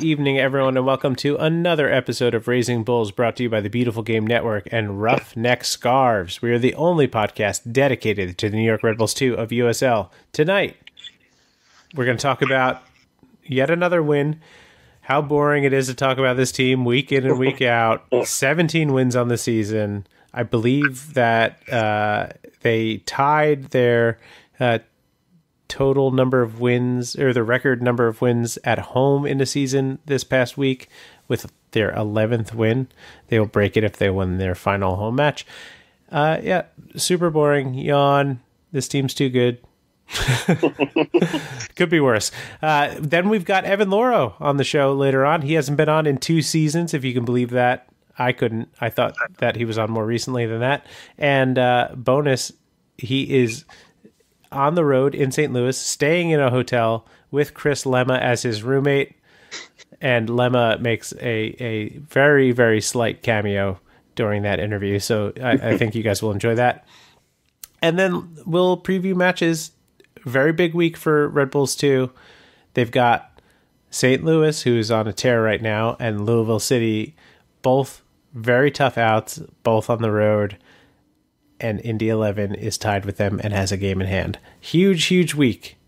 evening, everyone, and welcome to another episode of Raising Bulls, brought to you by the Beautiful Game Network and Roughneck Scarves. We are the only podcast dedicated to the New York Red Bulls 2 of USL. Tonight, we're going to talk about yet another win, how boring it is to talk about this team week in and week out, 17 wins on the season. I believe that they tied their total number of wins, or the record number of wins at home in the season this past week with their 11th win. They will break it if they win their final home match. Super boring. Yawn. This team's too good. Could be worse. Then we've got Evan Louro on the show later on. He hasn't been on in 2 seasons, if you can believe that. I couldn't. I thought that he was on more recently than that. And bonus, he is on the road in St. Louis, staying in a hotel with Chris Lemma as his roommate. And Lemma makes a very, very slight cameo during that interview. So I think you guys will enjoy that. And then we'll preview matches. Very big week for Red Bulls 2. They've got St. Louis, who's on a tear right now, and Louisville City, both very tough outs, both on the road. And Indy 11 is tied with them and has a game in hand. Huge, huge week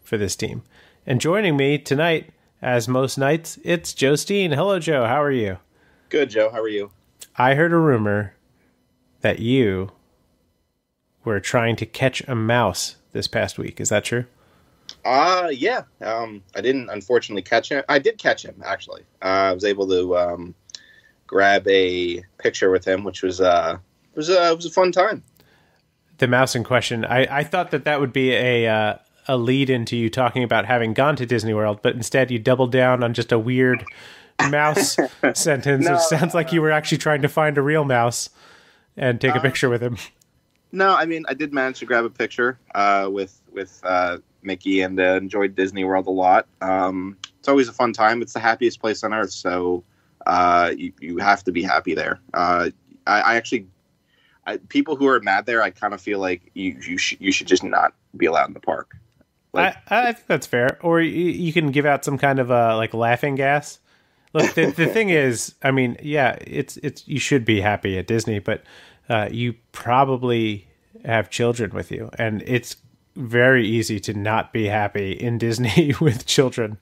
for this team. And joining me tonight, as most nights, it's Joe Steen. Hello, Joe. How are you? Good, Joe. How are you? I heard a rumor that you were trying to catch a mouse this past week. Is that true? Yeah. I didn't, unfortunately, catch him. I did catch him, actually. I was able to grab a picture with him, which was... It was a fun time. The mouse in question, I thought that would be a lead into you talking about having gone to Disney World, but instead you doubled down on just a weird mouse sentence. No, it sounds like you were actually trying to find a real mouse and take a picture with him. No, I mean, I did manage to grab a picture with Mickey and enjoyed Disney World a lot. It's always a fun time. It's the happiest place on earth, so you have to be happy there. I actually... people who are mad there, I kind of feel like you should just not be allowed in the park. Like, I think that's fair. Or you can give out some kind of like laughing gas. Look, the thing is, I mean, yeah, it's you should be happy at Disney, but you probably have children with you, and it's very easy to not be happy in Disney with children,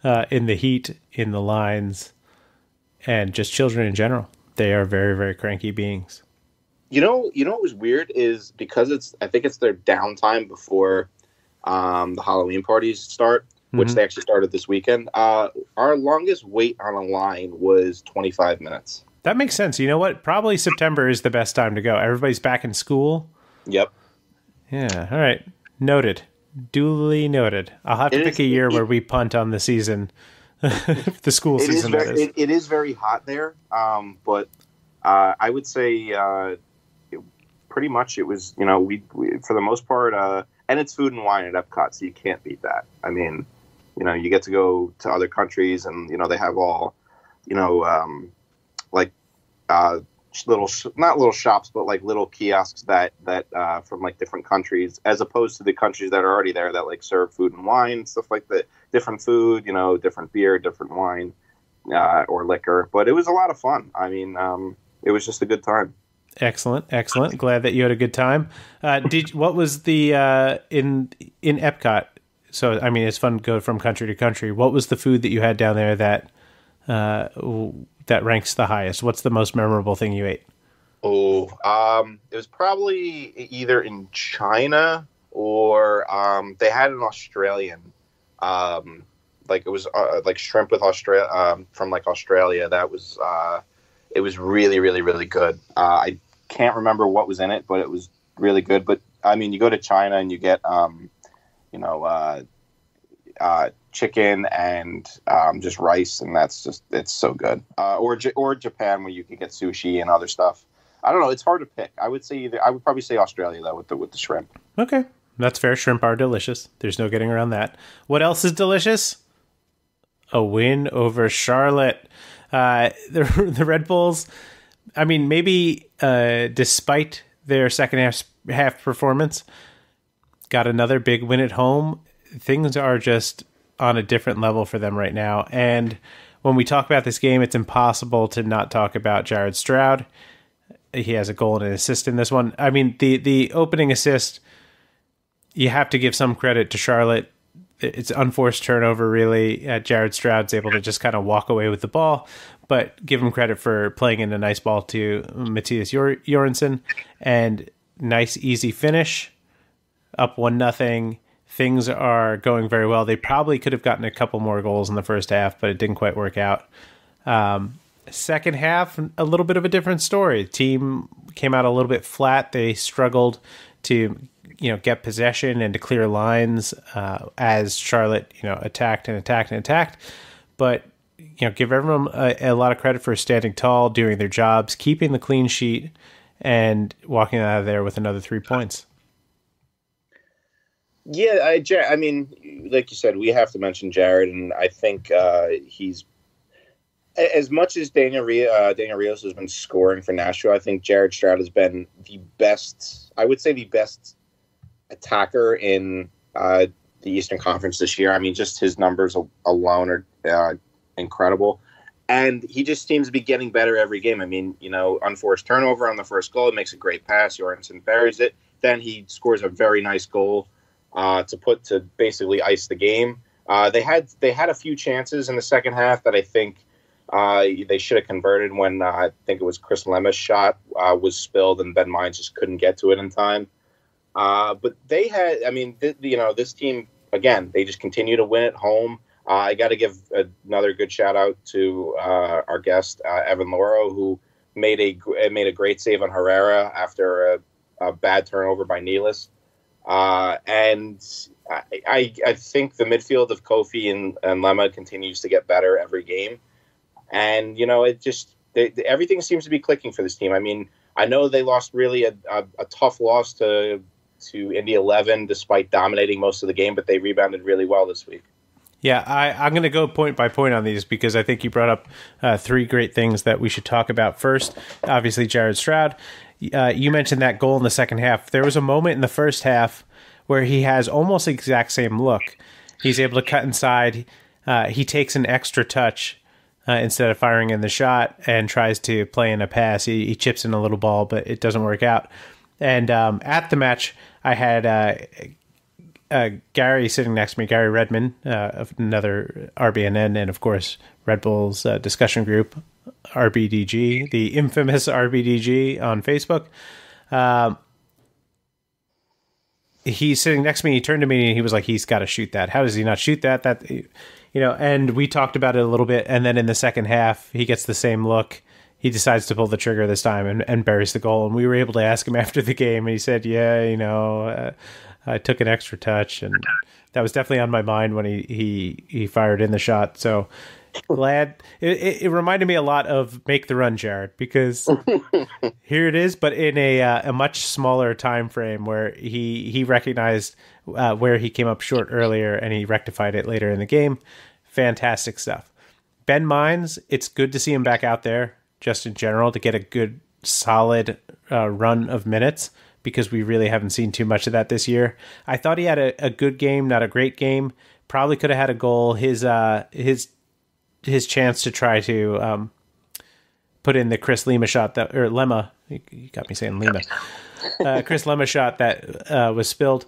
in the heat, in the lines, and just children in general. They are very, very cranky beings. You know what was weird is because I think it's their downtime before the Halloween parties start, which they actually started this weekend. Our longest wait on a line was 25 minutes. That makes sense. You know what? Probably September is the best time to go. Everybody's back in school. Yep. Yeah. All right. Noted. Duly noted. I'll have to pick a year where we punt on the season, the school season. It is very hot there, but I would say... pretty much it was, we for the most part, and it's food and wine at Epcot, so you can't beat that. I mean, you get to go to other countries and, they have all, like not little shops, but like little kiosks that from like different countries, as opposed to the countries that are already there that like serve food and wine, stuff like that, different food, different beer, different wine, or liquor. But it was a lot of fun. I mean, it was just a good time. Excellent. Glad that you had a good time. What was the in Epcot? So I mean, it's fun to go from country to country. What was the food that you had down there that ranks the highest? What's the most memorable thing you ate? It was probably either in China or they had an Australian, like it was like shrimp with from like Australia. That was it was really, really, really good. I can't remember what was in it, but it was really good. But I mean, you go to China and you get, chicken and just rice, and it's so good. Or Japan, where you can get sushi and other stuff. I don't know. It's hard to pick. I would probably say Australia though with the shrimp. Okay, that's fair. Shrimp are delicious. There's no getting around that. What else is delicious? A win over Charlotte. The Red Bulls, I mean, maybe despite their second half performance, got another big win at home. Things are just on a different level for them right now. And when we talk about this game, it's impossible to not talk about Jared Stroud. He has a goal and an assist in this one. I mean, the opening assist, you have to give some credit to Charlotte. It's unforced turnover, really. Jared Stroud's able to just kind of walk away with the ball, but give him credit for playing in a nice ball to Matthias Jorgensen. And nice, easy finish, up 1-0. Things are going very well. They probably could have gotten a couple more goals in the first half, but it didn't quite work out. Second half, a little bit of a different story. The team came out a little bit flat. They struggled to, get possession and to clear lines as Charlotte, attacked. But, give everyone a lot of credit for standing tall, doing their jobs, keeping the clean sheet, and walking out of there with another 3 points. Yeah, I mean, like you said, we have to mention Jared, and I think he's, as much as Daniel Rios has been scoring for Nashville, I think Jared Stroud has been the best attacker in the Eastern Conference this year. I mean, just his numbers alone are incredible. And he just seems to be getting better every game. I mean, unforced turnover on the first goal, makes a great pass. Jorgensen buries it. Then he scores a very nice goal to basically ice the game. They had a few chances in the second half that I think they should have converted when I think it was Chris Lemma's shot was spilled and Ben Mines just couldn't get to it in time. But they had, this team, again, they just continue to win at home. I got to give another good shout out to our guest, Evan Louro, who made a great save on Herrera after a bad turnover by Nealis. And I think the midfield of Kofi and Lemma continues to get better every game. And, it just everything seems to be clicking for this team. I mean, I know they lost really a tough loss to Indy 11 despite dominating most of the game, but they rebounded really well this week. Yeah, I'm going to go point by point on these because I think you brought up three great things that we should talk about. First, obviously, Jared Stroud. You mentioned that goal in the second half. There was a moment in the first half where he has almost the exact same look. He's able to cut inside. He takes an extra touch instead of firing in the shot and tries to play in a pass. He chips in a little ball, but it doesn't work out. And at the match, I had Gary sitting next to me, Gary Redman, another RBNN, and of course, Red Bull's discussion group, RBDG, the infamous RBDG on Facebook. He's sitting next to me. He turned to me and he was like, he's got to shoot that. How does he not shoot that? And we talked about it a little bit. And then in the second half, he gets the same look. He decides to pull the trigger this time and buries the goal. And we were able to ask him after the game. And he said, yeah, I took an extra touch. And that was definitely on my mind when he fired in the shot. So glad. It reminded me a lot of Make the Run, Jared, because here it is, but in a much smaller time frame where he recognized where he came up short earlier and he rectified it later in the game. Fantastic stuff. Ben Mines, it's good to see him back out there just in general to get a good solid run of minutes because we really haven't seen too much of that this year. I thought he had a good game, not a great game. Probably could have had a goal. His chance to try to put in the Chris Lima shot or Lemma, you got me saying Lima, Chris Lemma shot that was spilled.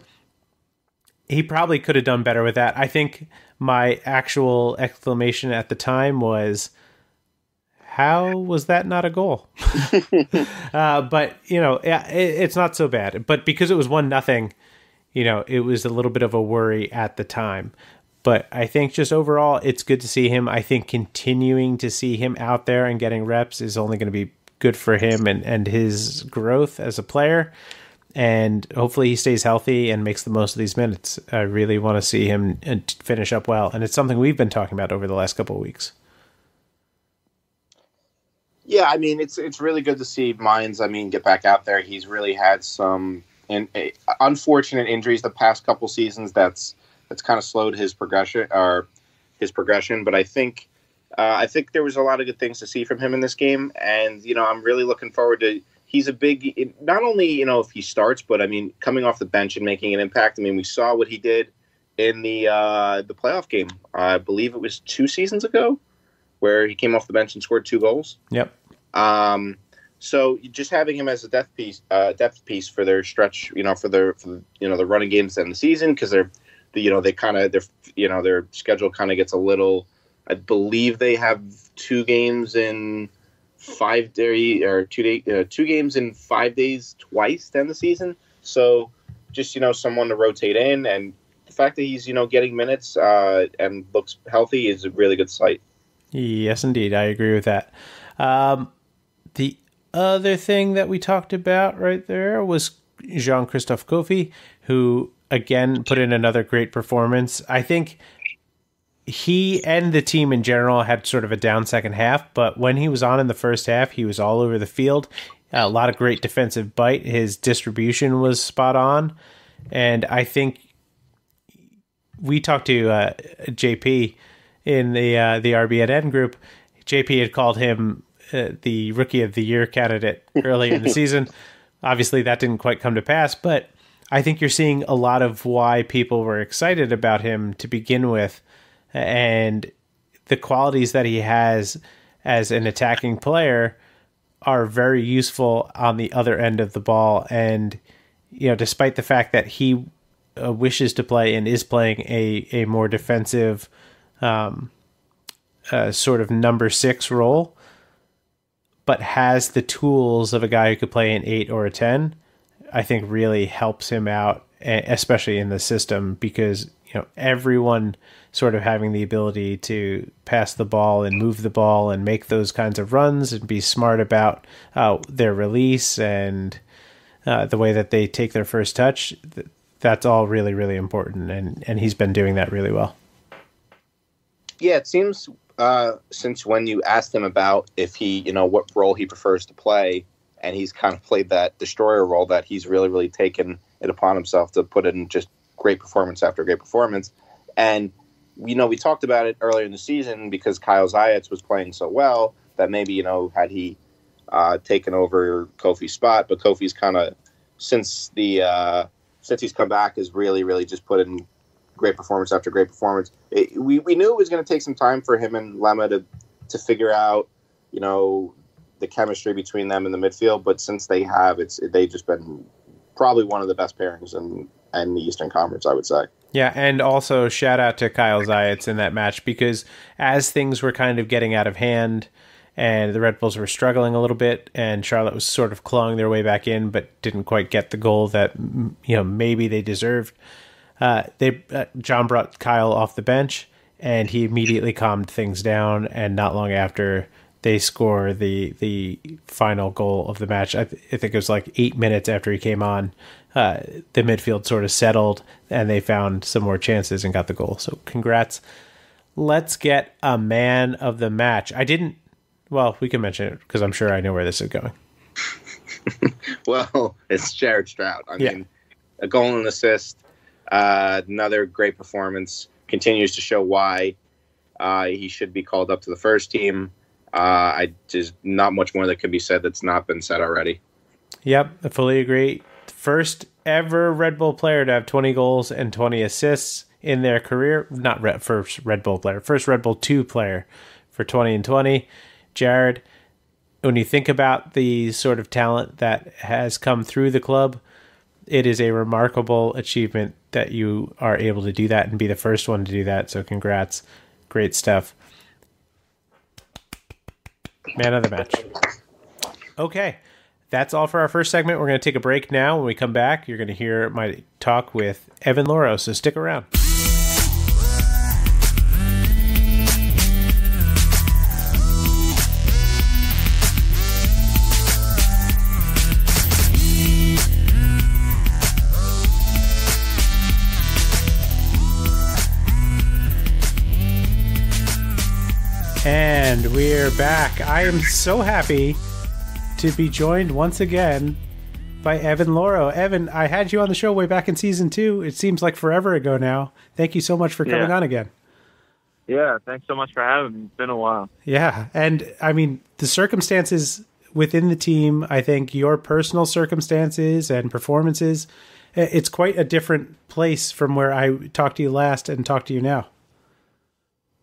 He probably could have done better with that. I think my actual exclamation at the time was, how was that not a goal? But, it's not so bad. But because it was 1-0, it was a little bit of a worry at the time. But I think just overall, it's good to see him. I think continuing to see him out there and getting reps is only going to be good for him and his growth as a player. And hopefully he stays healthy and makes the most of these minutes. I really want to see him finish up well. And it's something we've been talking about over the last couple of weeks. Yeah, I mean, it's really good to see Mines, get back out there. He's really had some unfortunate injuries the past couple seasons that's kind of slowed his progression. But I think there was a lot of good things to see from him in this game, and I'm really looking forward to. He's a big, not only if he starts, but coming off the bench and making an impact. We saw what he did in the playoff game. I believe it was 2 seasons ago, where he came off the bench and scored 2 goals. Yep. So just having him as a depth piece for their stretch, for the running games and the season, because their schedule kind of gets a little. I believe they have 2 games in 5 days, or 2 games in 5 days twice to end the season. So just someone to rotate in, and the fact that he's getting minutes and looks healthy is a really good sight. Yes, indeed, I agree with that. The other thing that we talked about right there was Jean-Christophe Kofi, who again put in another great performance. I think he and the team in general had sort of a down second half, but when he was on in the first half, he was all over the field. A lot of great defensive bite. His distribution was spot on. And I think we talked to JP in the RBNN group. JP had called him the Rookie of the Year candidate early in the season. Obviously, that didn't quite come to pass, but I think you're seeing a lot of why people were excited about him to begin with, and the qualities that he has as an attacking player are very useful on the other end of the ball. And, despite the fact that he wishes to play and is playing a more defensive sort of number 6 role, but has the tools of a guy who could play an 8 or a 10, I think really helps him out, especially in the system, because everyone sort of having the ability to pass the ball and move the ball and make those kinds of runs and be smart about their release and the way that they take their first touch. That's all really, really important, and he's been doing that really well. Yeah, it seems since when you asked him about if he, what role he prefers to play, and he's kind of played that destroyer role, that he's really, really taken it upon himself to put in just great performance after great performance. And, we talked about it earlier in the season because Kyle Zayats was playing so well that maybe, had he taken over Kofi's spot. But Kofi's kind of, since he's come back, has really, really just put in great performance after great performance. We knew it was going to take some time for him and Lemma to figure out, the chemistry between them in the midfield. But since they have, they've just been probably one of the best pairings in the Eastern Conference, I would say. Yeah, and also shout out to Kyle Zayats in that match, because as things were kind of getting out of hand and the Red Bulls were struggling a little bit and Charlotte was sort of clawing their way back in but didn't quite get the goal that maybe they deserved, John brought Kyle off the bench and he immediately calmed things down, and not long after they score the final goal of the match. I think it was like 8 minutes after he came on. The midfield sort of settled and they found some more chances and got the goal. So congrats. Let's get a man of the match. We can mention it because I'm sure I know where this is going. Well, it's Jared Stroud. I mean, a goal and an assist, another great performance, continues to show why he should be called up to the first team. Just not much more that could be said that's not been said already. Yep, I fully agree. First ever Red Bull player to have 20 goals and 20 assists in their career. First Red Bull player. First Red Bull 2 player for 20 and 20. Jared, when you think about the sort of talent that has come through the club, it is a remarkable achievement that you are able to do that and be the first one to do that. So congrats. Great stuff. Man of the match. Okay. That's all for our first segment. We're going to take a break now. When we come back, you're going to hear my talk with Evan Louro, so stick around. And we're back. I am so happy to be joined once again by Evan Louro. Evan, I had you on the show way back in season 2. It seems like forever ago now. Thank you so much for coming on again. Yeah, thanks so much for having me. It's been a while. Yeah, and I mean, the circumstances within the team, I think your personal circumstances and performances, it's quite a different place from where I talked to you last and talked to you now.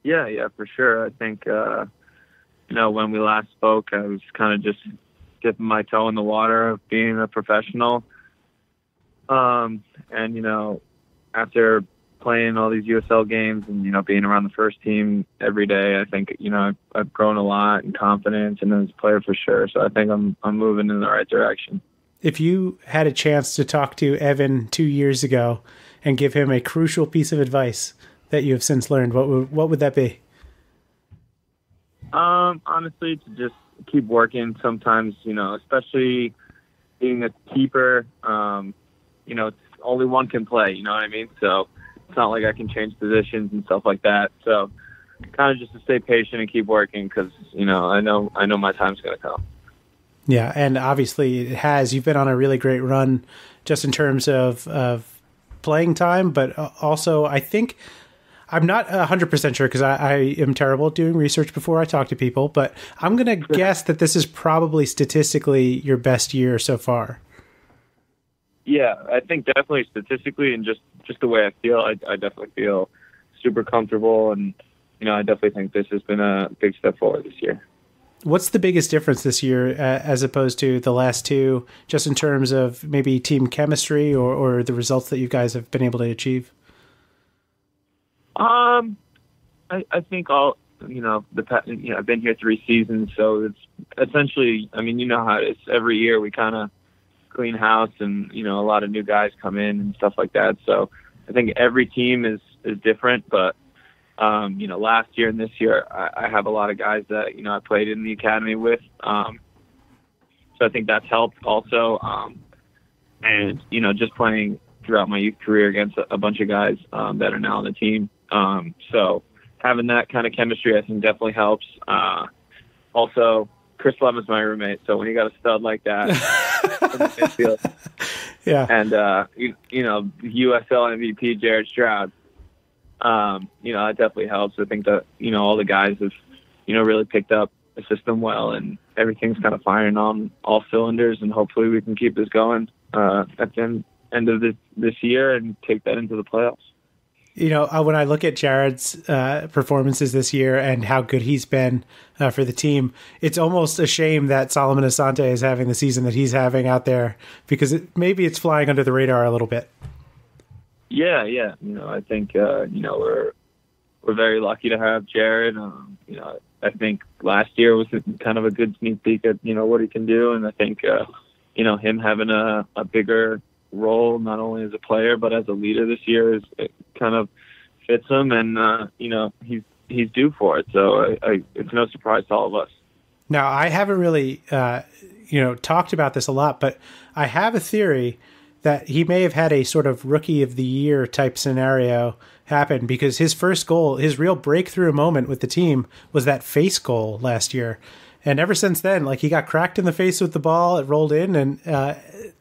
Yeah, for sure. I think, when we last spoke, I was kind of just dipping my toe in the water of being a professional. After playing all these USL games and, being around the first team every day, I think, I've grown a lot in confidence and as a player for sure. So I think I'm moving in the right direction. If you had a chance to talk to Evan 2 years ago and give him a crucial piece of advice that you have since learned, what would that be? Honestly, to just keep working. Sometimes, especially being a keeper, it's only one can play, you know what I mean? So it's not like I can change positions and stuff like that. So kind of just to stay patient and keep working because, I know my time's going to come. Yeah, and obviously it has. You've been on a really great run just in terms of playing time, but also I think I'm not 100% sure because I am terrible at doing research before I talk to people, but I'm going to guess that this is probably statistically your best year so far. Yeah, I think definitely statistically and just the way I feel, I definitely feel super comfortable and, I definitely think this has been a big step forward this year. What's the biggest difference this year as opposed to the last two, just in terms of maybe team chemistry or the results that you guys have been able to achieve? I think I've been here 3 seasons, so it's essentially, how it is. Every year we kind of clean house and, a lot of new guys come in and stuff like that. So I think every team is different, but last year and this year, I have a lot of guys that, I played in the academy with. So I think that's helped also. And, just playing throughout my youth career against a bunch of guys that are now on the team. So having that kind of chemistry, I think definitely helps. Also, Chris Lemon's my roommate. So when you got a stud like that, in the midfield, yeah. And, USL MVP, Jared Stroud, that definitely helps. I think that, all the guys have, really picked up the system well and everything's kind of firing on all cylinders and hopefully we can keep this going at the end of this year and take that into the playoffs. When I look at Jared's performances this year and how good he's been for the team, it's almost a shame that Solomon Asante is having the season that he's having out there because maybe it's flying under the radar a little bit. Yeah. I think, we're very lucky to have Jared. I think last year was kind of a good sneak peek at, what he can do. And I think, him having a bigger role, not only as a player, but as a leader this year it kind of fits him. And, he's due for it. So it's no surprise to all of us. Now, I haven't really, talked about this a lot, but I have a theory that he may have had a sort of rookie of the year type scenario happen because his first goal, his real breakthrough moment with the team was that face goal last year. And ever since then, he got cracked in the face with the ball, it rolled in and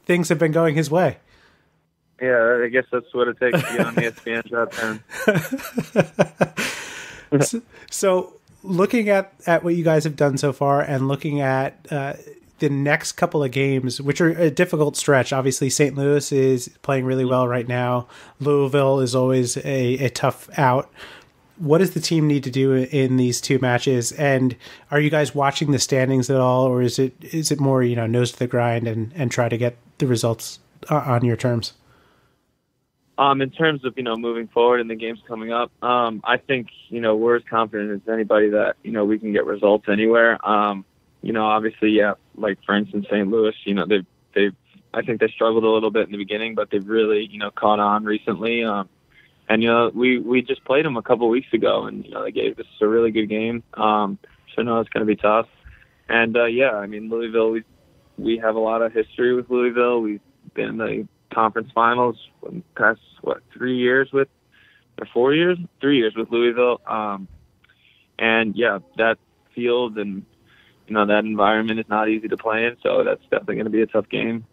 things have been going his way. Yeah, I guess that's what it takes to get on the ESPN top 10. So looking at what you guys have done so far and looking at the next couple of games, which are a difficult stretch. Obviously, St. Louis is playing really well right now. Louisville is always a tough out. What does the team need to do in these two matches? And are you guys watching the standings at all, or is it more nose to the grind and try to get the results on your terms? In terms of moving forward in the games coming up, I think we're as confident as anybody that we can get results anywhere. Obviously, yeah, like for instance, St. Louis, they've I think they struggled a little bit in the beginning, but they've really, caught on recently. And, we just played them a couple weeks ago and, they gave us a really good game. So no, it's going to be tough. And, Louisville, we have a lot of history with Louisville. We've been in the conference finals for the past, 3 years with Louisville. And yeah, that field and, that environment is not easy to play in. So that's definitely going to be a tough game.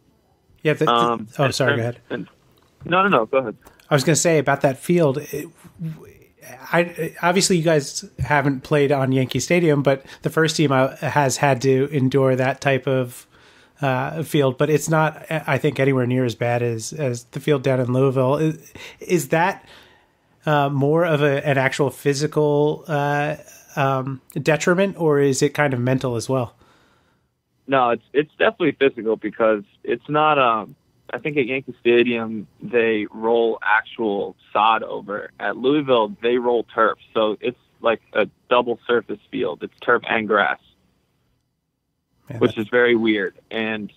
Yeah. Sorry, go ahead. No, go ahead. I was going to say about that field, obviously you guys haven't played on Yankee Stadium, but the first team has had to endure that type of field. But it's not, I think, anywhere near as bad as the field down in Louisville. Is that more of an actual physical detriment, or is it kind of mental as well? No, it's definitely physical because it's not. I think at Yankee Stadium they roll actual sod over. At Louisville they roll turf, so it's like a double surface field. It's turf and grass, which is very weird. And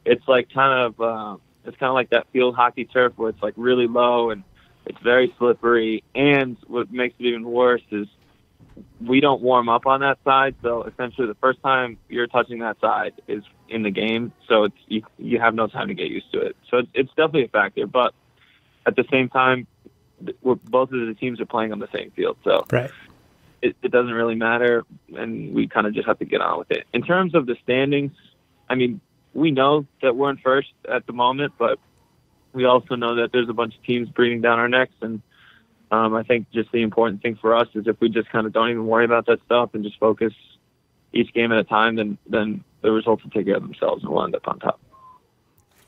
it's like kind of like that field hockey turf where it's like really low and it's very slippery. And what makes it even worse is we don't warm up on that side, so essentially the first time you're touching that side is in the game, so it's you have no time to get used to it. So it's definitely a factor, but at the same time, both of the teams are playing on the same field, so right. It doesn't really matter, and we kind of just have to get on with it. In terms of the standings, I mean, we know that we're in first at the moment, but we also know that there's a bunch of teams breathing down our necks, and I think just the important thing for us is if we just kind of don't even worry about that stuff and just focus each game at a time, then the results will take care of themselves and we'll end up on top.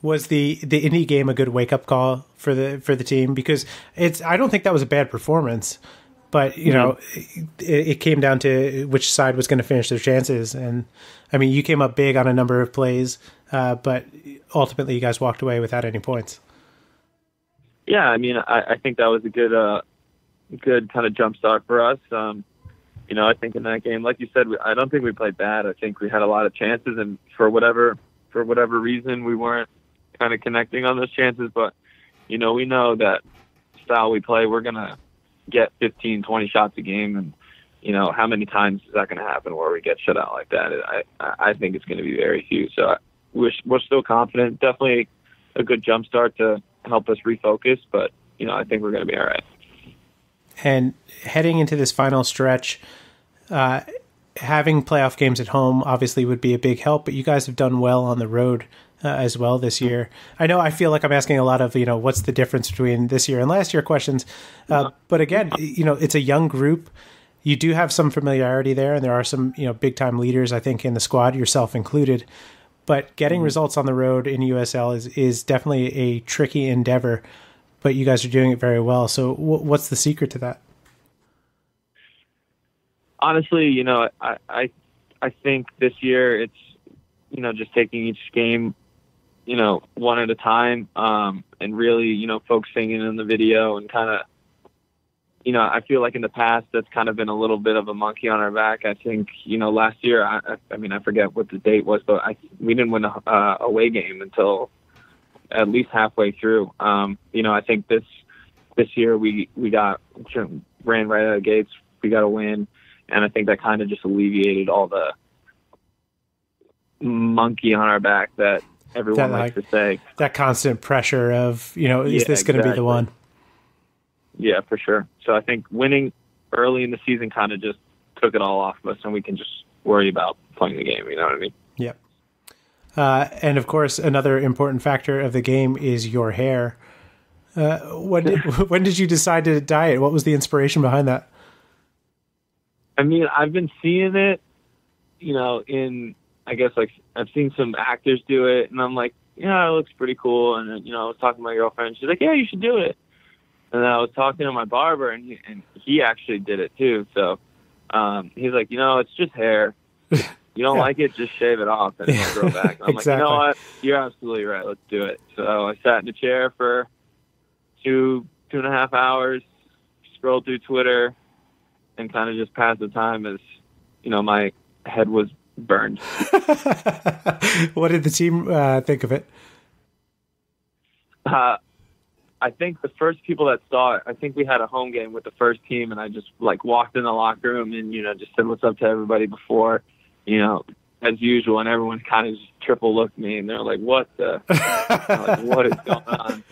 Was the Indy game a good wake up call for the team? Because I don't think that was a bad performance, but you know, it came down to which side was going to finish their chances. And I mean, you came up big on a number of plays, but ultimately you guys walked away without any points. Yeah, I mean, I think that was a good kind of jump start for us. You know, I think in that game, like you said, I don't think we played bad. I think we had a lot of chances, and for whatever reason, we weren't kind of connecting on those chances. But, you know, we know that style we play, we're going to get 15, 20 shots a game. And, you know, how many times is that going to happen where we get shut out like that? I think it's going to be very few. So we're still confident. Definitely a good jump start to help us refocus. But, you know, I think we're going to be all right. And heading into this final stretch, having playoff games at home obviously would be a big help, but you guys have done well on the road as well this year. I know I feel like I'm asking a lot of, you know, what's the difference between this year and last year questions. But again, you know, it's a young group. You do have some familiarity there, and there are some, you know, big time leaders, I think, in the squad, yourself included. But getting results on the road in USL is definitely a tricky endeavor. But you guys are doing it very well. So what's the secret to that? Honestly, you know, I think this year it's, you know, just taking each game, you know, one at a time, and really, you know, focusing in on the video and kind of, you know, I feel like in the past that's kind of been a little bit of a monkey on our back. I think, you know, last year, I mean, I forget what the date was, but we didn't win a away game until at least halfway through. You know, I think this year we ran right out of the gates. We got a win, and I think that kind of just alleviated all the monkey on our back that everyone likes to say. That constant pressure of, you know, is this going to be the one? Yeah, for sure. So I think winning early in the season kind of just took it all off of us, and we can just worry about playing the game. You know what I mean? Yep. And of course, another important factor of the game is your hair. When did you decide to dye it? What was the inspiration behind that? I mean, I've been seeing it, you know, I guess like I've seen some actors do it, and I'm like, yeah, it looks pretty cool. And then, you know, I was talking to my girlfriend. She's like, yeah, you should do it. And then I was talking to my barber, and he actually did it too. So he's like, you know, it's just hair. You don't like it, just shave it off and it'll grow back. And I'm exactly. like, you know what? You're absolutely right. Let's do it. So I sat in a chair for 2.5 hours, scrolled through Twitter, and kind of just passed the time as, you know, my head was burned. What did the team think of it? I think the first people that saw it, I think we had a home game with the first team, and I just like walked in the locker room and, you know, just said what's up to everybody before, you know, as usual, and everyone kind of just triple looked me, and they're like, what the, like, what is going on?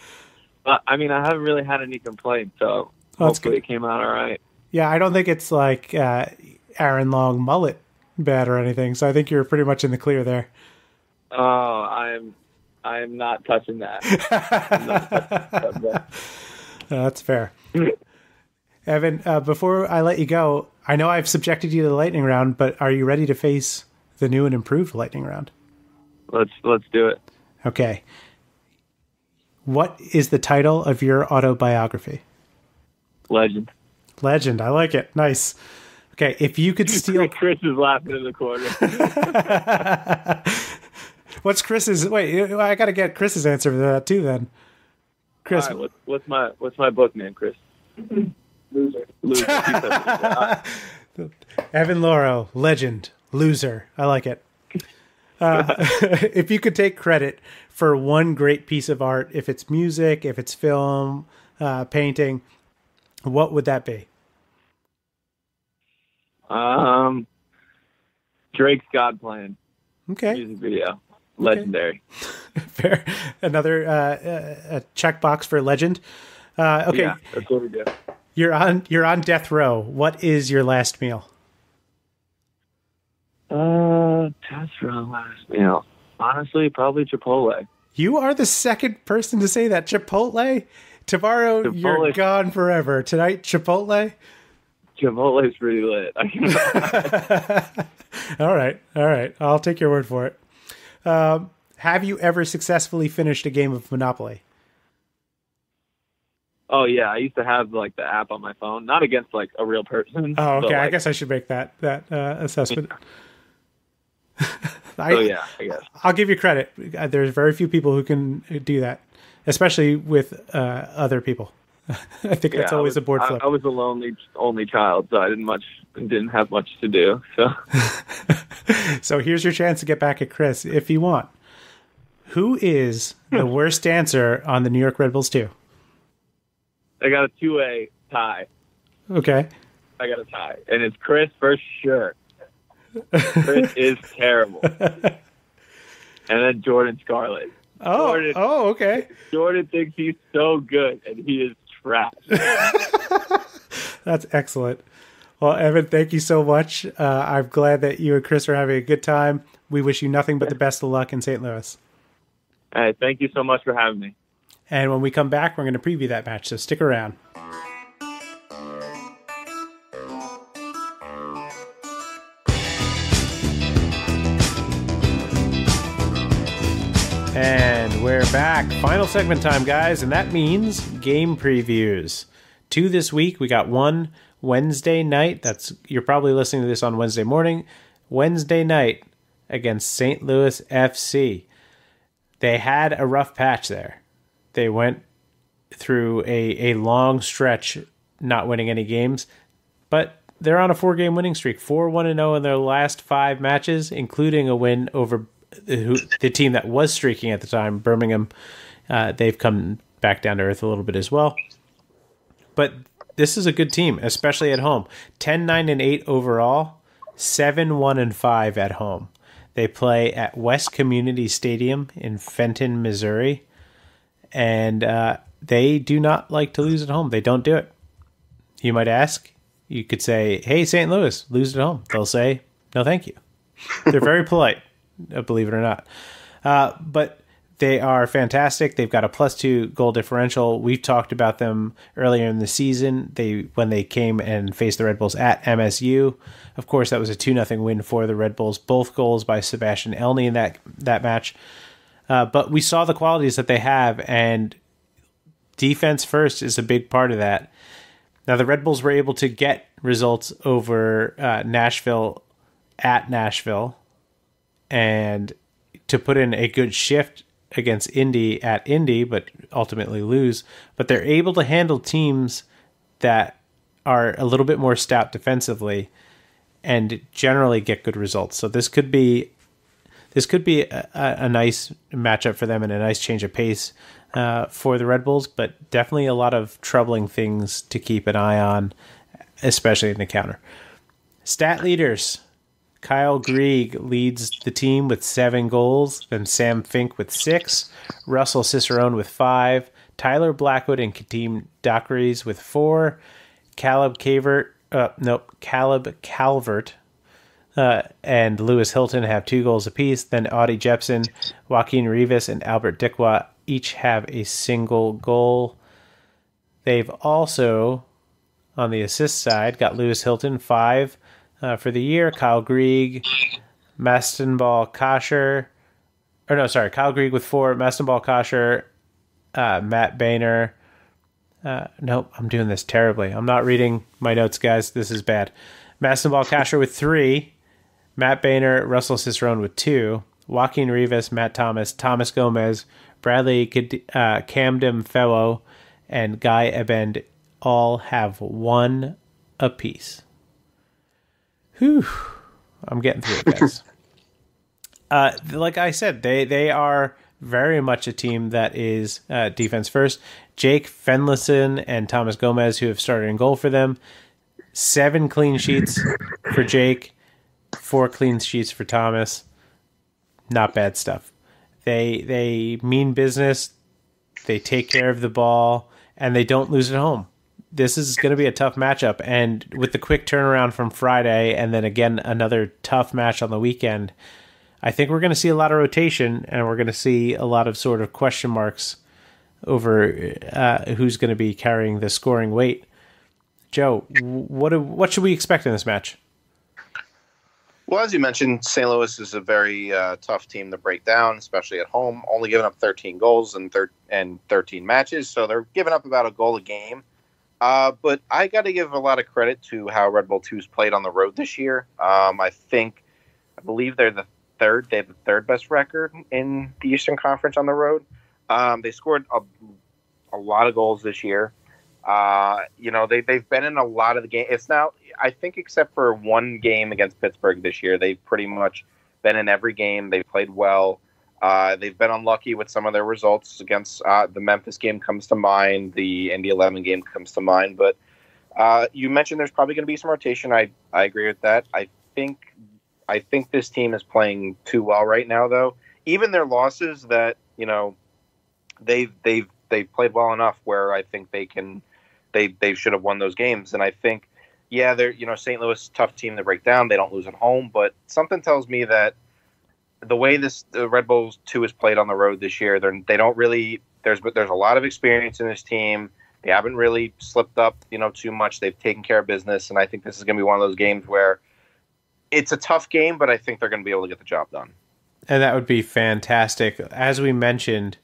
But I mean, I haven't really had any complaints, so hopefully it came out all right. Yeah, I don't think it's like Aaron Long mullet bad or anything, so I think you're pretty much in the clear there. Oh, I am not touching that. That's fair. Evan, before I let you go, I know I've subjected you to the lightning round, but are you ready to face the new and improved lightning round? Let's do it. Okay. What is the title of your autobiography? Legend. Legend. I like it. Nice. Okay, if you could steal... Chris is laughing in the corner. What's Chris's... Wait, I got to get Chris's answer to that too then. Chris. All right, what's my book name, Chris? Loser. Evan Louro, legend, loser. I like it. If you could take credit for one great piece of art, if it's music, if it's film, painting, what would that be? Drake's God Plan. Okay. Music video. Legendary. Okay. Fair. Another a checkbox for legend. Okay. Yeah, that's what we do. You're on death row. What is your last meal? Death row last meal. Honestly, probably Chipotle. You are the second person to say that. Chipotle? Tomorrow, you're gone forever. Tonight, Chipotle? Chipotle's pretty lit. All right. I'll take your word for it. Have you ever successfully finished a game of Monopoly? Oh yeah, I used to have like the app on my phone, not against like a real person. Oh, okay. Like, I guess I should make that assessment. Yeah. I guess I'll give you credit. There's very few people who can do that, especially with other people. I think that's always a board flip. I was a lonely only child, so I didn't have much to do. So, so here's your chance to get back at Chris if you want. Who is the worst dancer on the New York Red Bulls 2? I got a 2-way tie. Okay. I got a tie, and it's Chris for sure. Chris is terrible. And then Jordan Scarlett. Okay. Jordan thinks he's so good, and he is trash. That's excellent. Well, Evan, thank you so much. I'm glad that you and Chris are having a good time. We wish you nothing but the best of luck in St. Louis. Hey, thank you so much for having me. And when we come back, we're going to preview that match, so stick around. And we're back. Final segment time, guys, and that means game previews. 2 this week. We got one Wednesday night. You're probably listening to this on Wednesday morning. Wednesday night against St. Louis FC. They had a rough patch there. They went through a long stretch not winning any games, but they're on a 4-game winning streak, 4-1-0 in their last 5 matches, including a win over the team that was streaking at the time, Birmingham. They've come back down to earth a little bit as well. But this is a good team, especially at home. 10-9-8 overall, 7-1-5 at home. They play at West Community Stadium in Fenton, Missouri. And they do not like to lose at home. They don't do it. You might ask. You could say, hey, St. Louis, lose at home. They'll say, no, thank you. They're very polite, believe it or not. But they are fantastic. They've got a +2 goal differential. We've talked about them earlier in the season. When they came and faced the Red Bulls at MSU. Of course, that was a 2-0 win for the Red Bulls. Both goals by Sebastian Elney in that match. But we saw the qualities that they have, and defense first is a big part of that. Now, the Red Bulls were able to get results over Nashville at Nashville, and to put in a good shift against Indy at Indy, but ultimately lose. But they're able to handle teams that are a little bit more stout defensively and generally get good results. So this could be a nice matchup for them and a nice change of pace for the Red Bulls, but definitely a lot of troubling things to keep an eye on, especially in the counter. Stat leaders. Kyle Grieg leads the team with 7 goals, then Sam Fink with 6, Russell Cicerone with 5, Tyler Blackwood and Katim Dockeries with 4, Caleb Calvert and Lewis Hilton have 2 goals apiece. Then Audie Jepson, Joaquin Rivas, and Albert Dikwa each have a single goal. They've also On the assist side, got Lewis Hilton, 5 for the year. Kyle Grieg, Mastonball Kosher. Kyle Grieg with 4. Mastonball Kosher, Matt Boehner. Nope, I'm doing this terribly. I'm not reading my notes, guys. This is bad. Mastonball Kosher with 3. Matt Boehner, Russell Cicerone with 2. Joaquin Rivas, Matt Thomas, Thomas Gomez, Bradley Camden Fellow, and Guy Ebend all have 1 apiece. Whew. I'm getting through it, guys. Like I said, they are very much a team that is defense first. Jake Fenlison and Thomas Gomez, who have started in goal for them. 7 clean sheets for Jake, 4 clean sheets for Thomas. Not bad stuff. They mean business. They take care of the ball, and they don't lose at home. This is going to be a tough matchup, and with the quick turnaround from Friday, and then again another tough match on the weekend, I think we're going to see a lot of rotation, and we're going to see a lot of sort of question marks over who's going to be carrying the scoring weight. Joe, what should we expect in this match? Well, as you mentioned, St. Louis is a very tough team to break down, especially at home. Only giving up 13 goals in 13 matches, so they're giving up about a goal a game. But I got to give a lot of credit to how Red Bull 2's played on the road this year. I believe they're the third. They have the third best record in the Eastern Conference on the road. They scored a lot of goals this year. They've been in a lot of the games. It's now, I think, except for one game against Pittsburgh this year, they've pretty much been in every game. They've played well. They've been unlucky with some of their results against the Memphis game comes to mind. The Indy 11 game comes to mind. But you mentioned there's probably going to be some rotation. I agree with that. I think this team is playing too well right now, though. Even their losses that, they've played well enough where I think they should have won those games. And I think, they're, St. Louis, tough team to break down. They don't lose at home, but something tells me that the way the Red Bulls 2 is played on the road this year, they don't really, there's a lot of experience in this team. They haven't really slipped up, too much. They've taken care of business. And I think this is going to be one of those games where it's a tough game, but I think they're going to be able to get the job done. And that would be fantastic. As we mentioned,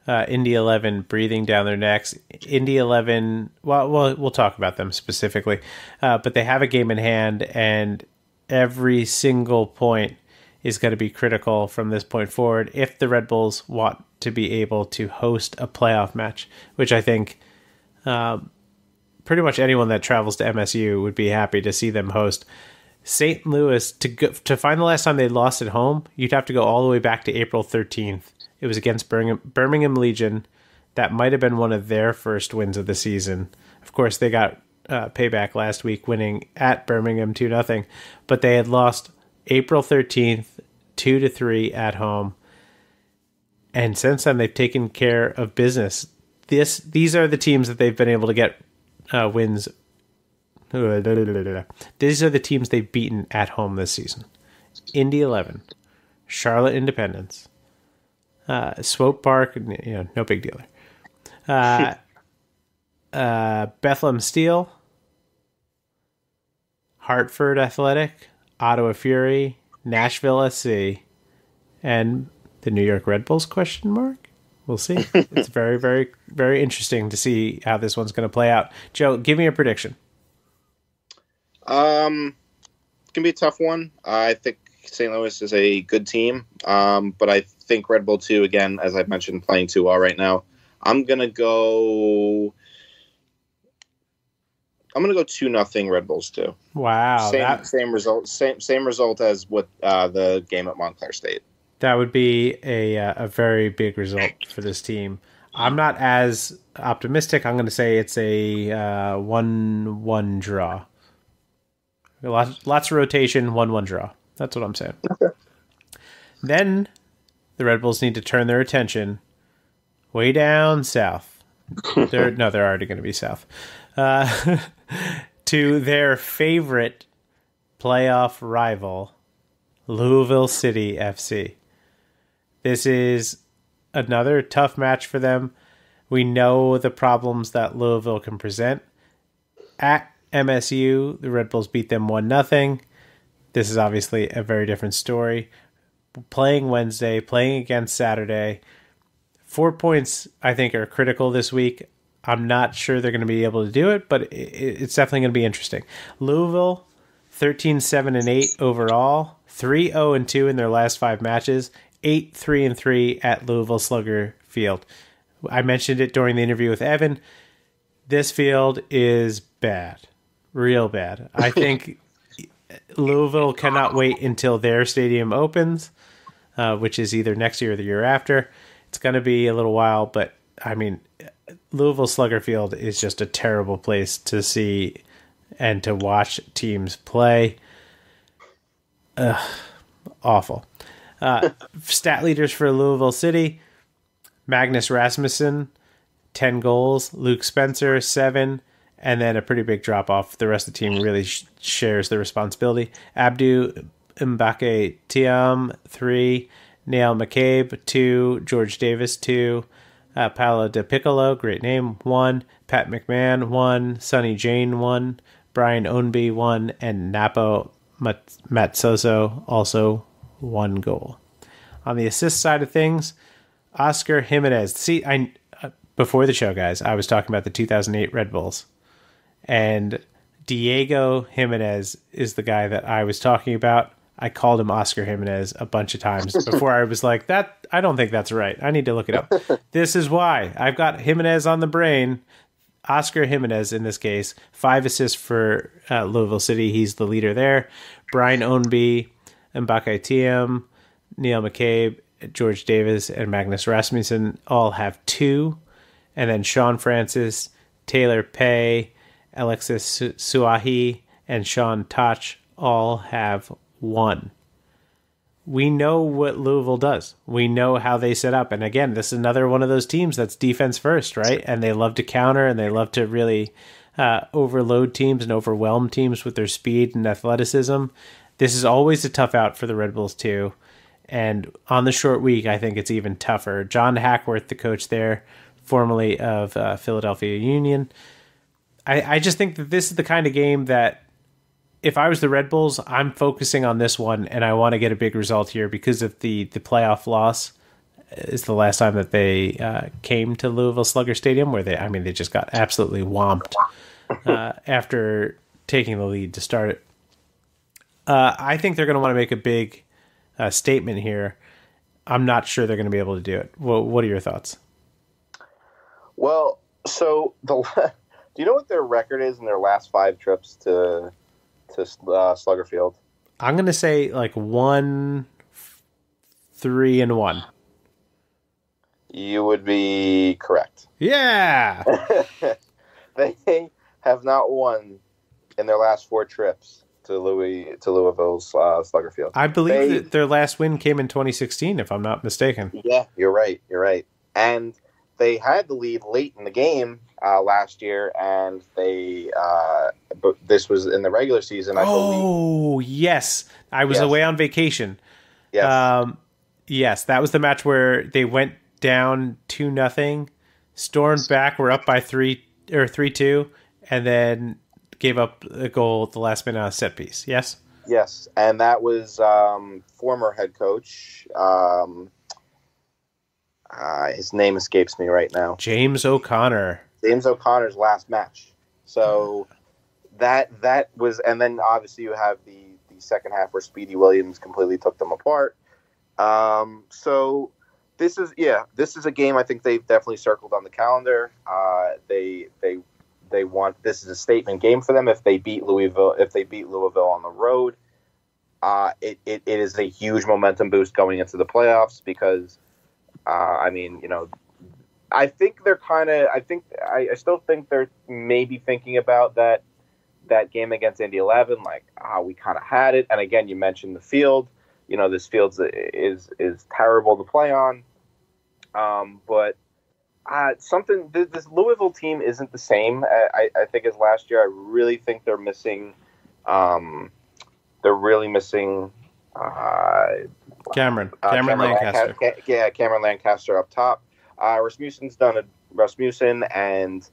Indy 11 breathing down their necks. Indy 11, we'll talk about them specifically, but they have a game in hand, and every single point is going to be critical from this point forward if the Red Bulls want to be able to host a playoff match, which I think pretty much anyone that travels to MSU would be happy to see them host. St. Louis, to find the last time they lost at home, you'd have to go all the way back to April 13th. It was against Birmingham Legion. That might have been one of their first wins of the season. Of course, they got payback last week, winning at Birmingham 2-0. But they had lost April 13th, 2-3 at home. And since then, they've taken care of business. These are the teams that they've been able to get wins. These are the teams they've beaten at home this season. Indy 11, Charlotte Independence, Swope Park, no big deal there. Bethlehem Steel, Hartford Athletic, Ottawa Fury, Nashville SC, and the New York Red Bulls, question mark? We'll see. It's very, very, very interesting to see how this one's going to play out. Joe, give me a prediction. It's going to be a tough one. I think St. Louis is a good team, but I think Red Bull 2, again, as I've mentioned, playing too well right now. I'm going to go 2-0 Red Bulls 2. Wow. Same result as with the game at Montclair State. That would be a very big result for this team. I'm not as optimistic. I'm going to say it's a 1-1 draw. Lots of rotation, 1-1 draw. That's what I'm saying. Okay. Then the Red Bulls need to turn their attention way down south. They're already going to be south. To their favorite playoff rival, Louisville City FC. This is another tough match for them. We know the problems that Louisville can present. At MSU, the Red Bulls beat them 1-0. This is obviously a very different story. Playing Wednesday, playing against Saturday. 4 points, I think, are critical this week. I'm not sure they're going to be able to do it, but it's definitely going to be interesting. Louisville, 13-7-8 overall, 3-0-2 in their last 5 matches, 8-3-3 at Louisville Slugger Field. I mentioned it during the interview with Evan. This field is bad, real bad. I think Louisville cannot wait until their stadium opens, which is either next year or the year after. It's going to be a little while, but I mean, Louisville Slugger Field is just a terrible place to see and to watch teams play. Awful. Stat leaders for Louisville City: Magnus Rasmussen, 10 goals. Luke Spencer, 7. And then a pretty big drop-off. The rest of the team really shares the responsibility. Abdu Mbake Tiam, 3. Neil McCabe, 2. George Davis, 2. Paolo De Piccolo, great name, 1. Pat McMahon, 1. Sonny Jane, 1. Brian Ownby, 1. And Napo Matsoso, also 1 goal. On the assist side of things, Oscar Jimenez. See, before the show, guys, I was talking about the 2008 Red Bulls. And Diego Jimenez is the guy that I was talking about. I called him Oscar Jimenez a bunch of times before I was like, I don't think that's right. I need to look it up. This is why. I've got Jimenez on the brain. Oscar Jimenez in this case. 5 assists for Louisville City. He's the leader there. Brian Ownby, Mbake Tiam, Neil McCabe, George Davis, and Magnus Rasmussen all have 2. And then Sean Francis, Taylor Pay, Alexis Suahi, and Sean Toch all have 1. We know what Louisville does. We know how they set up. And again, this is another one of those teams that's defense first, right? And they love to counter, and they love to really overload teams and overwhelm teams with their speed and athleticism. This is always a tough out for the Red Bulls too. And on the short week, I think it's even tougher. John Hackworth, the coach there, formerly of Philadelphia Union. I just think that this is the kind of game that if I was the Red Bulls, I'm focusing on this one, and I want to get a big result here because of the playoff loss is the last time that they came to Louisville Slugger Stadium, where they just got absolutely whomped after taking the lead to start it. I think they're going to want to make a big statement here. I'm not sure they're going to be able to do it. Well, what are your thoughts? Well, so do you know what their record is in their last 5 trips to Slugger Field? I'm going to say 1-3-1. You would be correct. Yeah. They have not won in their last 4 trips to Louisville's Slugger Field. I believe that their last win came in 2016, if I'm not mistaken. Yeah, you're right. And they had the lead late in the game last year, and but this was in the regular season, I believe. Oh, yes. I was away on vacation. Yes. Yes, that was the match where they went down 2-0, stormed back, were up by 3-2, and then gave up a goal at the last minute on a set piece. Yes? Yes, and that was former head coach. His name escapes me right now. James O'Connor. James O'Connor's last match. So that was, and then obviously you have the second half where Speedy Williams completely took them apart. So this is a game I think they've definitely circled on the calendar. They want, this is a statement game for them if they beat Louisville on the road. It is a huge momentum boost going into the playoffs because I think they're I still think they're maybe thinking about that game against Indy 11, like we kind of had it. And again, you mentioned the field. This field is terrible to play on. But this Louisville team isn't the same. I think as last year. I really think they're missing. They're really missing. Cameron Lancaster. Cameron Lancaster up top. Rasmussen and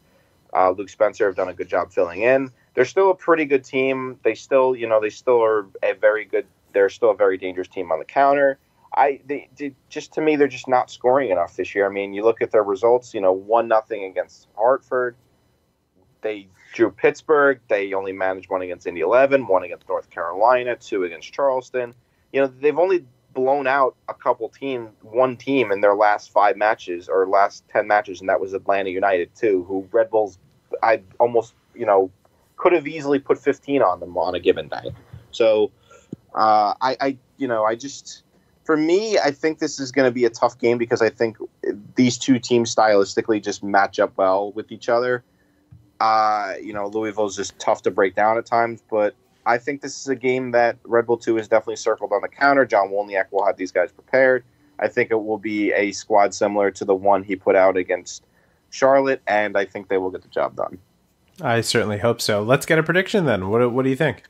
Luke Spencer have done a good job filling in. they're still a pretty good team. They still, they still are a very good. They're still a very dangerous team on the counter. To me, they're just not scoring enough this year. I mean, you look at their results. 1-0 against Hartford. They drew Pittsburgh. They only managed one against Indy 11, one against North Carolina, 2 against Charleston. They've only blown out one team in their last 5 matches or last 10 matches, and that was Atlanta United too, who Red Bulls, I almost, could have easily put 15 on them on a given night. So, for me, I think this is going to be a tough game because I think these two teams stylistically just match up well with each other. Louisville is just tough to break down at times, but I think this is a game that Red Bull 2 is definitely circled on the counter. John Wolniak will have these guys prepared. I think it will be a squad similar to the one he put out against Charlotte, and I think they will get the job done. I certainly hope so. Let's get a prediction then. What do you think?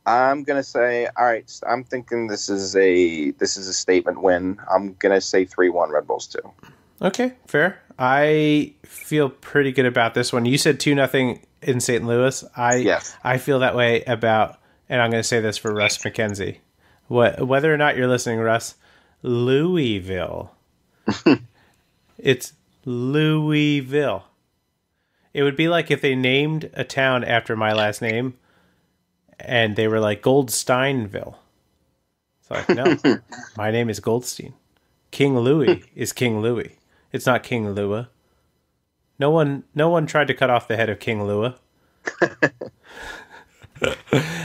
I'm gonna say, all right. I'm thinking this is a statement win. I'm gonna say 3-1 Red Bulls 2. Okay, fair. I feel pretty good about this one. You said 2-0 in St. Louis. Yes. I feel that way about, and I'm going to say this for Russ McKenzie. Whether or not you're listening, Russ, Louisville. It's Louisville. It would be like if they named a town after my last name and they were like Goldsteinville. It's like, no, my name is Goldstein. King Louis is King Louis. It's not King Lua. No one tried to cut off the head of King Lua.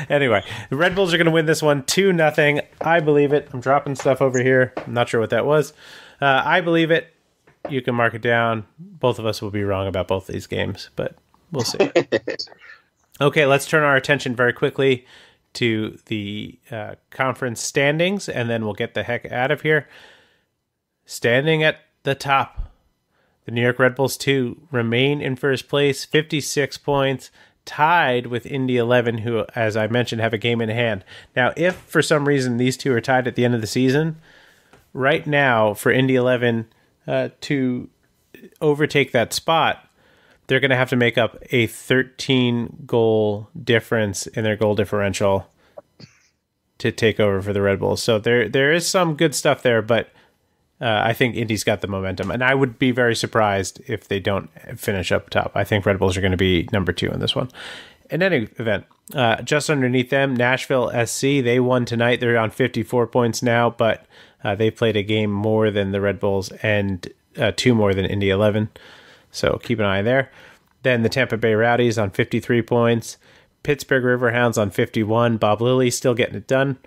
Anyway, the Red Bulls are going to win this one 2-0. I believe it. I'm dropping stuff over here. I'm not sure what that was. I believe it. You can mark it down. Both of us will be wrong about both these games, but we'll see. Okay, let's turn our attention very quickly to the conference standings, and then we'll get the heck out of here. Standing at the top, the New York Red Bulls 2 remain in first place, 56 points, tied with Indy 11, who, as I mentioned, have a game in hand. Now, if for some reason these two are tied at the end of the season, right now for Indy 11 to overtake that spot, they're going to have to make up a 13-goal difference in their goal differential to take over for the Red Bulls. So there is some good stuff there, but I think Indy's got the momentum, and I would be very surprised if they don't finish up top. I think Red Bulls are going to be number 2 in this one. In any event, just underneath them, Nashville SC, they won tonight. They're on 54 points now, but they played a game more than the Red Bulls and 2 more than Indy 11. So keep an eye there. Then the Tampa Bay Rowdies on 53 points. Pittsburgh Riverhounds on 51. Bob Lilly still getting it done.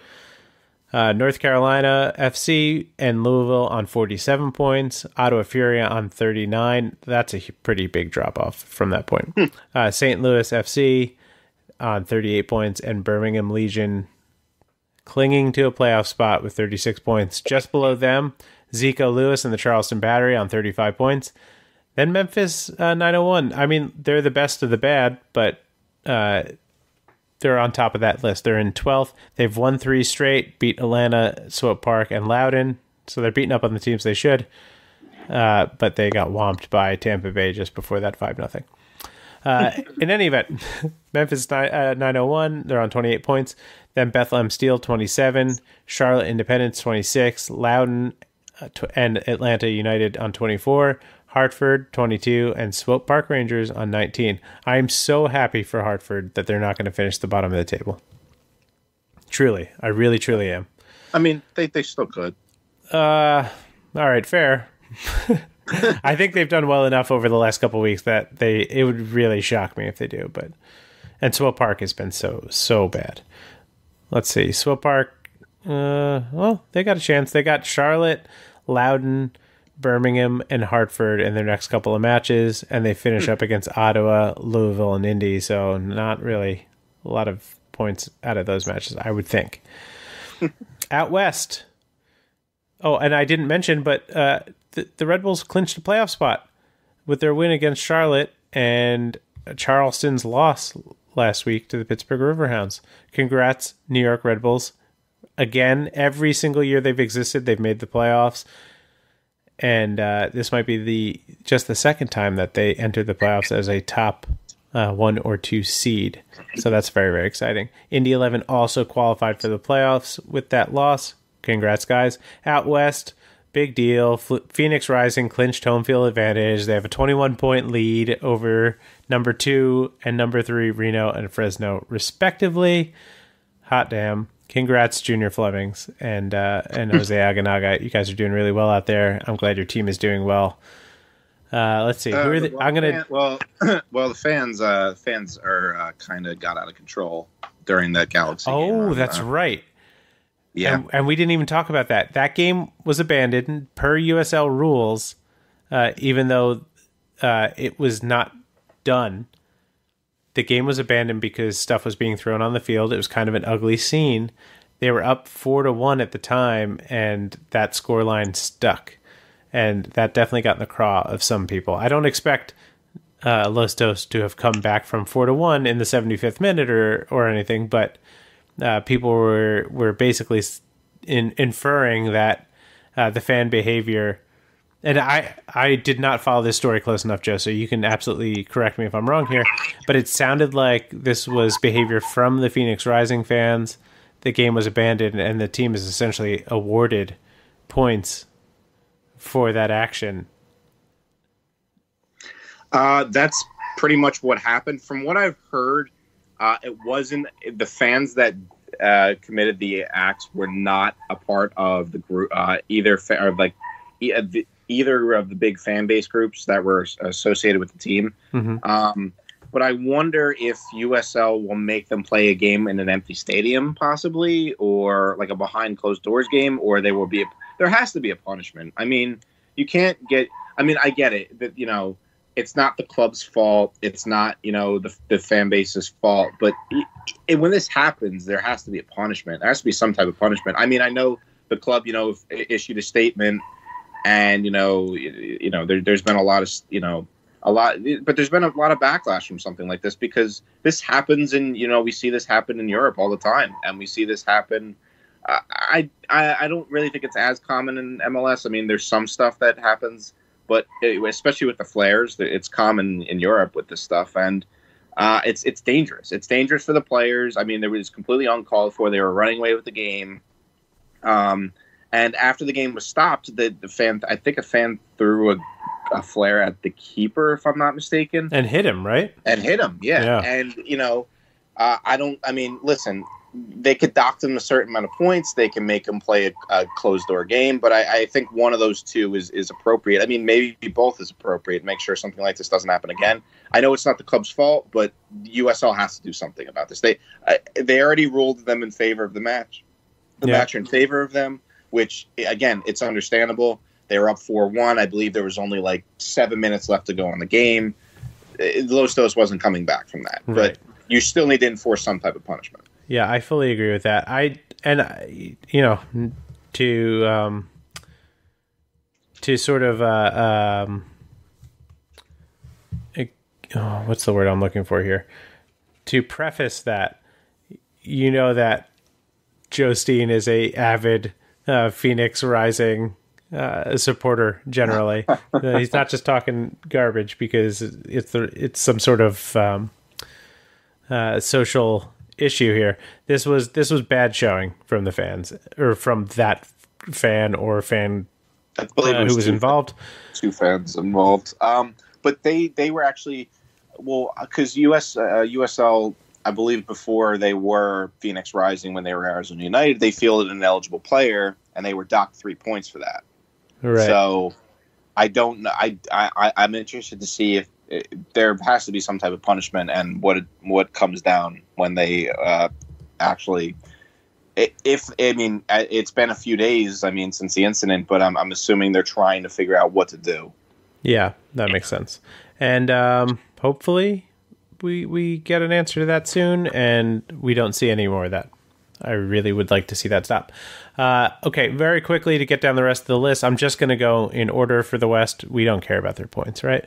North Carolina FC and Louisville on 47 points. Ottawa Fury on 39. That's a pretty big drop-off from that point. St. Louis FC on 38 points. And Birmingham Legion clinging to a playoff spot with 36 points. Just below them, Zico Lewis and the Charleston Battery on 35 points. Then Memphis 901. I mean, they're the best of the bad, but they're on top of that list. They're in 12th. They've won 3 straight, beat Atlanta, Swope Park, and Loudoun. So they're beating up on the teams they should. But they got whomped by Tampa Bay just before that 5-0. In any event, Memphis 901, they're on 28 points. Then Bethlehem Steel 27, Charlotte Independence 26, Loudoun and Atlanta United on 24, Hartford 22, and Swope Park Rangers on 19. I'm so happy for Hartford that they're not going to finish the bottom of the table. Truly, I really, truly am. I mean, they still could. All right, fair. I think they've done well enough over the last couple of weeks that it would really shock me if they do. And Swope Park has been so bad. Let's see, Swope Park. Well, they got a chance. They got Charlotte, Loudoun, Birmingham, and Hartford in their next couple of matches, and they finish up against Ottawa, Louisville, and Indy. So not really a lot of points out of those matches, I would think. Out west. Oh, and I didn't mention, but the Red Bulls clinched a playoff spot with their win against Charlotte and Charleston's loss last week to the Pittsburgh Riverhounds. Congrats, New York Red Bulls. Again, every single year they've existed, they've made the playoffs. And this might be just the second time that they entered the playoffs as a top 1 or 2 seed. So that's very, very exciting. Indy 11 also qualified for the playoffs with that loss. Congrats, guys. Out west, big deal. Phoenix Rising clinched home field advantage. They have a 21-point lead over number 2 and number 3 Reno and Fresno, respectively. Hot damn. Congrats, Junior Flemings and Jose Aganaga. You guys are doing really well out there. I'm glad your team is doing well. Let's see. Well, the fans are kind of got out of control during that Galaxy game. Oh, that's right. Yeah. And we didn't even talk about that. That game was abandoned per USL rules, even though it was not done. The game was abandoned because stuff was being thrown on the field. It was kind of an ugly scene. They were up 4-1 at the time, and that scoreline stuck. And that definitely got in the craw of some people. I don't expect Los Dos to have come back from 4-1 in the 75th minute or anything, but people were basically inferring that the fan behavior. And I did not follow this story close enough, Joe, so you can absolutely correct me if I'm wrong here. But it sounded like this was behavior from the Phoenix Rising fans. The game was abandoned, and the team is essentially awarded points for that action. That's pretty much what happened. From what I've heard, it wasn't the fans that committed the acts were not a part of the group, either of the big fan base groups that were associated with the team. Mm-hmm. But I wonder if USL will make them play a game in an empty stadium, possibly, or like a behind closed doors game, or there has to be a punishment. I mean, you can't get. I mean, I get it that it's not the club's fault. It's not the fan base's fault. But when this happens, there has to be a punishment. There has to be some type of punishment. I mean, I know the club issued a statement. And there's been a lot, but there's been a lot of backlash from something like this because this happens, and we see this happen in Europe all the time, and we see this happen. I don't really think it's as common in MLS. I mean, there's some stuff that happens, but especially with the flares, it's common in Europe with this stuff, and it's dangerous. It's dangerous for the players. I mean, it was completely uncalled for. They were running away with the game. And after the game was stopped, I think a fan threw a flare at the keeper, if I'm not mistaken. And hit him, right? And hit him, yeah. And, listen, they could dock them a certain amount of points. They can make them play a closed-door game. But I think one of those two is appropriate. I mean, maybe both is appropriate. Make sure something like this doesn't happen again. I know it's not the club's fault, but USL has to do something about this. They already ruled them in favor of the match. The match in favor of them. Which, again, it's understandable. They were up 4-1. I believe there was only like 7 minutes left to go on the game. Los Dos wasn't coming back from that. Right. But you still need to enforce some type of punishment. Yeah, I fully agree with that. To sort of what's the word I'm looking for here? To preface that, that Joe Steen is a avid Phoenix Rising supporter generally. He's not just talking garbage because it's some sort of social issue here. This was bad showing from the fans, or from that fan or fan who was involved. Two fans involved. But they were actually because USL. I believe before they were Phoenix Rising, when they were Arizona United, they fielded an eligible player, and they were docked 3 points for that. Right. So I don't know. I'm interested to see if there has to be some type of punishment, and what comes down when they actually. It's been a few days. Since the incident, but I'm assuming they're trying to figure out what to do. Yeah, that makes sense, and hopefully. We get an answer to that soon, and we don't see any more of that. I really would like to see that stop. Okay, very quickly to get down the rest of the list, I'm just going to go in order for the West. We don't care about their points, right?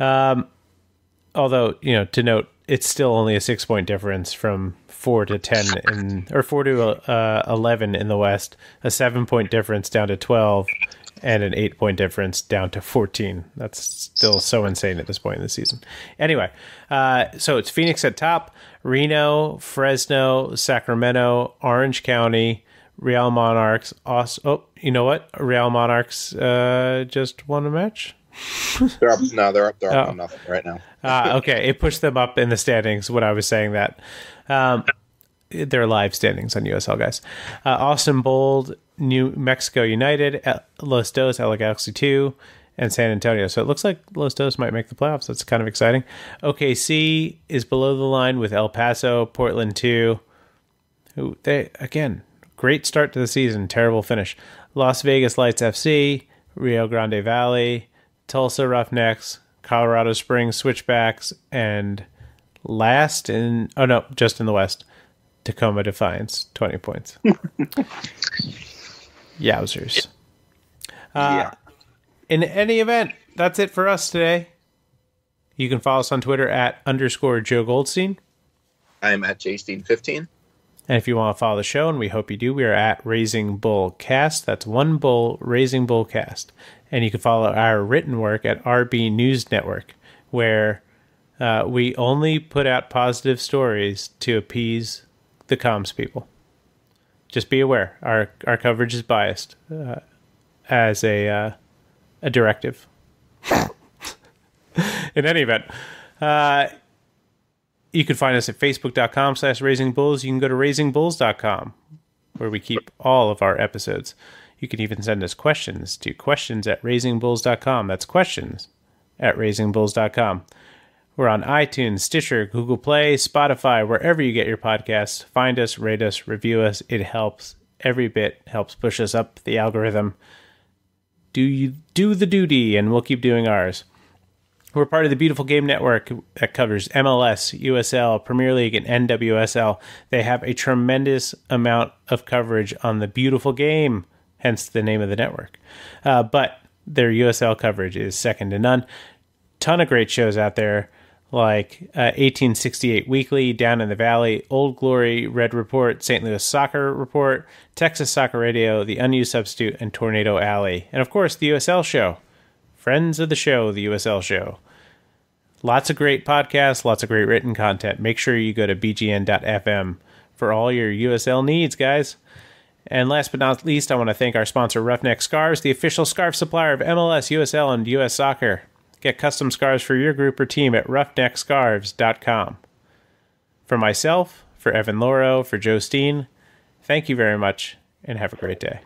Although, to note, it's still only a 6-point difference from 4 to 10 or 4 to 11 in the West, a 7-point difference down to 12, and an 8-point difference down to 14. That's still so insane at this point in the season. Anyway, so it's Phoenix at top, Reno, Fresno, Sacramento, Orange County, Real Monarchs. You know what? Real Monarchs just won a match. They're up 1-0 right now. Okay, it pushed them up in the standings when I was saying that. They're live standings on USL, guys. Austin Bold, New Mexico United, Los Dos, LA Galaxy 2, and San Antonio. So it looks like Los Dos might make the playoffs. That's kind of exciting. OKC is below the line with El Paso, Portland 2. Who again, great start to the season, terrible finish. Las Vegas Lights FC, Rio Grande Valley, Tulsa Roughnecks, Colorado Springs Switchbacks, and just in the West, Tacoma Defiance, 20 points. Yowzers. In any event, that's it for us today. You can follow us on Twitter at _Joe Goldstein. I'm at JStein15. And if you want to follow the show, and we hope you do, we are at Raising Bull Cast. That's one bull, Raising Bull Cast. And you can follow our written work at RB News Network, where we only put out positive stories to appease the comms people. Just be aware, our coverage is biased as a directive. In any event, you can find us at facebook.com/raisingbulls. You can go to raisingbulls.com, where we keep all of our episodes. You can even send us questions to questions@raisingbulls.com. That's questions@raisingbulls.com. We're on iTunes, Stitcher, Google Play, Spotify, wherever you get your podcasts. Find us, rate us, review us. It helps. Every bit helps push us up the algorithm. Do the duty, and we'll keep doing ours. We're part of the Beautiful Game Network that covers MLS, USL, Premier League, and NWSL. They have a tremendous amount of coverage on the beautiful game, hence the name of the network. But their USL coverage is second to none. Ton of great shows out there, like 1868 Weekly, Down in the Valley, Old Glory, Red Report, St. Louis Soccer Report, Texas Soccer Radio, The Unused Substitute, and Tornado Alley. And of course, the USL Show. Friends of the show, the USL Show. Lots of great podcasts, lots of great written content. Make sure you go to bgn.fm for all your USL needs, guys. And last but not least, I want to thank our sponsor, Roughneck Scarves, the official scarf supplier of MLS, USL, and US Soccer. Get custom scarves for your group or team at roughneckscarves.com. For myself, for Evan Louro, for Joe Steen, thank you very much, and have a great day.